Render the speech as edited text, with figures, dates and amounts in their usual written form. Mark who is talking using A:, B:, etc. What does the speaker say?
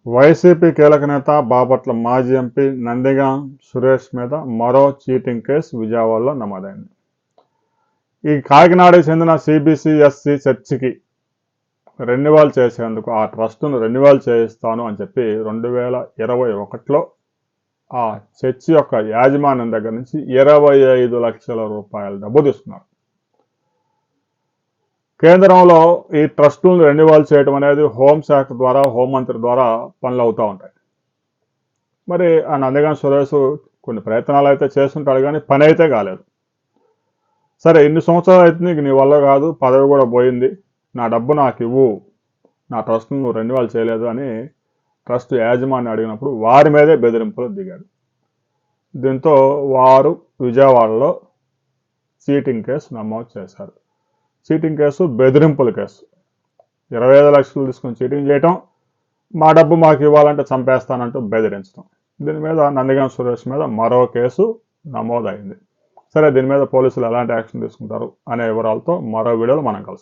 A: YCP కీలక నేత బాపట్ల మాజీ ఎంపీ నందిగాం సురేష్ మీద మరో చీటింగ్ కేసు విజయవాడలో నమోదైంది. ఈ కాకినాడకు చెందిన సిబిసిఎస్సి చర్చికి రెన్యువల్ చేసేందుకు ఆ ట్రస్టును రెన్యువల్ చేయిస్తాను అని చెప్పి 2021లో ఆ చర్చి యొక్క యాజమాన్యం దగ్గర నుంచి 25 లక్షల రూపాయల డబ్బు తీసుకున్నారు. కేంద్రంలో ఈ ట్రస్టులను రెన్యువల్ చేయడం అనేది హోంశాఖ ద్వారా, హోంమంత్రి ద్వారా పనులు అవుతూ ఉంటాయి. మరి ఆ నందిగాం సురేష్ కొన్ని ప్రయత్నాలు అయితే చేస్తుంటాడు, కానీ పని అయితే కాలేదు. సరే, ఇన్ని సంవత్సరాలు అయితే నీకు నీ వల్ల కాదు, పదవి కూడా పోయింది, నా డబ్బు నాకు ఇవ్వు, నా ట్రస్ట్ను నువ్వు రెన్యువల్ చేయలేదు అని ట్రస్ట్ యాజమాన్యం అడిగినప్పుడు వారి మీదే బెదిరింపులు దిగాడు. దీంతో వారు విజయవాడలో చీటింగ్ కేసు నమోదు చేశారు. Cheating case బెదిరింపుల case. 25 లక్షలు తీసుకొని చీటింగ్ చేయటం, మా డబ్బు మాకు ఇవ్వాలంటే చంపేస్తానంటూ బెదిరించడం. దీని మీద నందిగాం సురేష్ మీద మరో కేసు నమోదైంది. సరే, దీని మీద పోలీసులు ఎలాంటి యాక్షన్ తీసుకుంటారు అనే వివరాలతో మరో వీడియోలో మనం కలుసుకుందాం.